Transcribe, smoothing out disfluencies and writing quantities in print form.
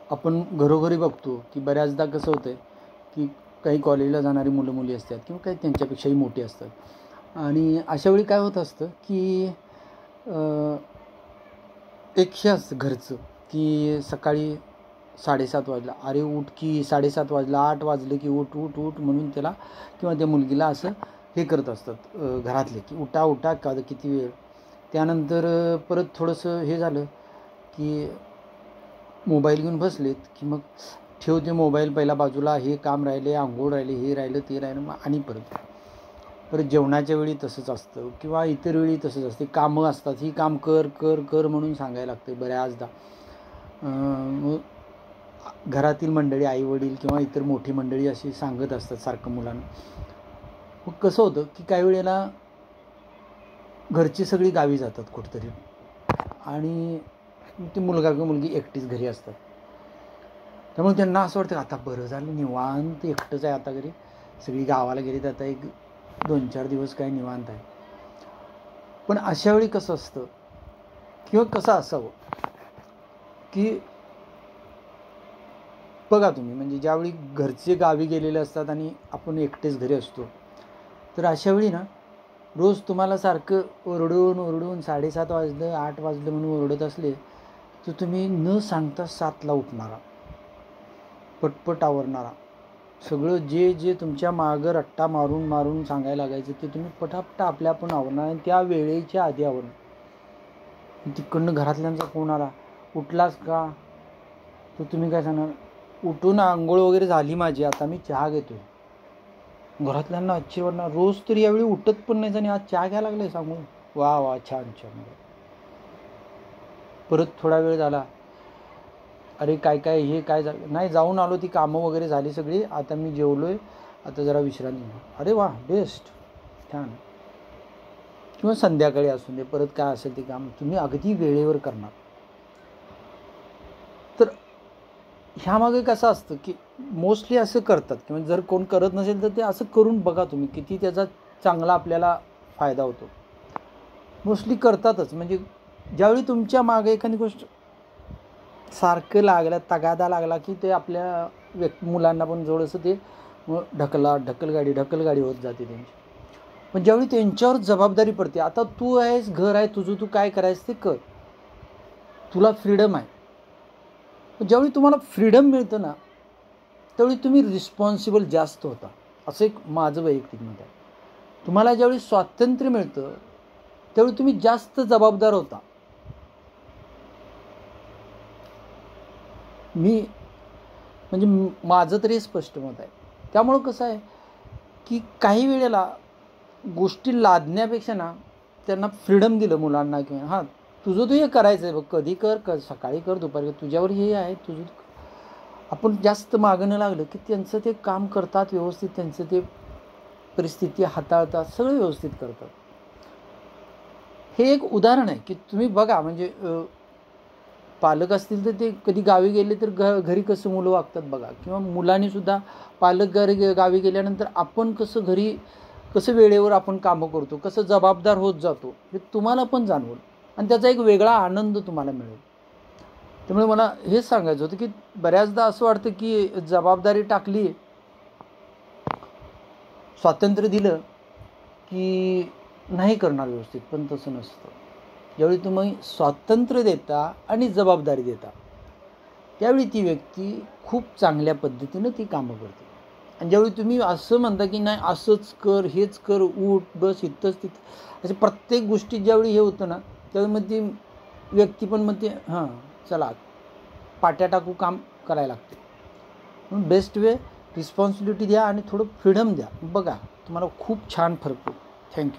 आपण घरोघरी बघतो की बऱ्याचदा कसं होतं की काही कॉलेजला जाणारी मुलं मुली असतात किंवा काही त्यांच्यापेक्षाही मोठी असतात आणि अशा वेळी काय होत असतं की एक हे असतं घरचं की सकाळी 7:30 वाजला, अरे उठ की 7:30 वाजला, 8 वाजले की उठ उठ उठ म्हणून त्याला किंवा त्या मुलगीला असं हे करत असतात घरातले की उठा उठा का किती वेळ. त्यानंतर परत थोडंसं हे झालं की मोबाईल घेऊन बसलेत की मग ठेवते मोबाईल पहिला बाजूला, हे काम राहिले, आंघोळ राहिले, हे राहिलं ते राहिलं, मग आणि परत जेवणाच्या वेळी तसंच असतं किंवा इतर वेळी तसंच असते. कामं असतात, ही काम कर कर कर म्हणून सांगायला लागतं बऱ्याचदा. मग घरातील मंडळी, आईवडील किंवा इतर मोठी मंडळी अशी सांगत असतात सारखं मुलांना. मग कसं होतं की काही वेळेला घरची सगळी गावी जातात कुठंतरी आणि ती मुलगा किंवा मुलगी एकटीच घरी असतात. त्यामुळे त्यांना असं वाटतं आता बरं झालं, निवांत एकटंच आहे आता घरी, सगळी गावाला गेली, आता एक 2-4 दिवस काय निवांत आहे. पण अशा वेळी कसं असतं किंवा कसं असावं की बघा तुम्ही, म्हणजे ज्यावेळी घरचे गावी गेलेले असतात आणि आपण एकटेच घरी असतो, तर अशा वेळी ना रोज तुम्हाला सारखं ओरडून ओरडून 7:30 वाजलं 8 वाजलं म्हणून ओरडत असले तर तुम्ही न सांगता 7ला उठणारा, पटपट आवरणारा, सगळं जे जे तुमच्या मागं रट्टा मारून मारून सांगायला लागायचं ते तुम्ही पटापट आपल्या आपण आवरणार आणि त्या वेळेच्या आधी आवरणार. तिकडनं घरातल्यांचा फोन आला, उठलास का, तर तुम्ही काय सांगणार, उठून आंघोळ वगैरे झाली माझी, आता मी चहा घेतोय. घरातल्यांना आश्चर्य, रोज तरी यावेळी उठत पण नाही आणि आज चहा घ्यायला लागले सांगू, वा वा छान छान. परत थोडा वेळ झाला, अरे काय काय हे काय झालं, नाही जाऊन आलो, ती कामं वगैरे झाली सगळी, आता मी जेवलोय, आता जरा विश्रांती घ्या. अरे वा बेस्ट, छान. किंवा संध्याकाळी असून दे, परत काय असेल ते काम तुम्ही अगदी वेळेवर करणार. तर ह्यामागे कसं असतं की मोस्टली असं करतात किंवा जर कोण करत नसेल तर ते असं करून बघा तुम्ही, किती त्याचा चांगला आपल्याला फायदा होतो. मोस्टली करतातच. म्हणजे ज्यावेळी तुमच्या मागे एखादी गोष्ट सारखं लागलं, तगादा लागला की ते आपल्या मुलांना पण थोडंसं ते ढकलगाडी होत जाते त्यांची. पण ज्यावेळी त्यांच्यावर जबाबदारी पडते, आता तू आहेस, घर आहे तुझं, तू काय करायचं ते कर, तुला फ्रीडम आहे. ज्यावेळी तुम्हाला फ्रीडम मिळतं ना, त्यावेळी तुम्ही रिस्पॉन्सिबल जास्त होता, असं एक माझं वैयक्तिक मत आहे. तुम्हाला ज्यावेळी स्वातंत्र्य मिळतं त्यावेळी तुम्ही जास्त जबाबदार होता. मी म्हणजे माझं तरी स्पष्ट मत आहे. त्यामुळं कसं आहे की काही वेळेला गोष्टी लादण्यापेक्षा ना त्यांना फ्रीडम दिलं मुलांना, किंवा हां तुझं तू हे करायचं आहे बघ, कधी कर, सकाळी कर, दुपारी कर, तुझ्यावर हे आहे तुझं, आपण जास्त मागं न लागलं की त्यांचं ते काम करतात व्यवस्थित, त्यांचं ते परिस्थिती हाताळतात, सगळं व्यवस्थित करतात. हे एक उदाहरण आहे की तुम्ही बघा, म्हणजे पालक असतील तर ते कधी गावी गेले तर घरी कसं मुलं वागतात बघा, किंवा मुलांनीसुद्धा पालक गावी गेल्यानंतर आपण कसं वेळेवर आपण कामं करतो, कसं जबाबदार होत जातो, हे तुम्हाला पण जाणवलं आणि त्याचा एक वेगळा आनंद तुम्हाला मिळेल. त्यामुळे मला हेच सांगायचं होतं की बऱ्याचदा असं वाटतं की जबाबदारी टाकली, स्वातंत्र्य दिलं की नाही करणार व्यवस्थित, पण तसं नसतं. ज्यावेळी तुम्ही स्वातंत्र्य देता आणि जबाबदारी देता त्यावेळी ती व्यक्ती खूप चांगल्या पद्धतीनं ती कामं करते. आणि ज्यावेळी तुम्ही असं म्हणता की नाही असंच कर, हेच कर, उठ बस, इथंच तिथं, अशा प्रत्येक गोष्टीत ज्यावेळी हे होतं ना, त्यावेळी मग ती व्यक्ती पण म्हणते हां चला पाट्या टाकू, काम करायला लागते. म्हणून बेस्ट वे रिस्पॉन्सिबिलिटी द्या आणि थोडं फ्रीडम द्या, बघा तुम्हाला खूप छान फरक पडतो. थँक्यू.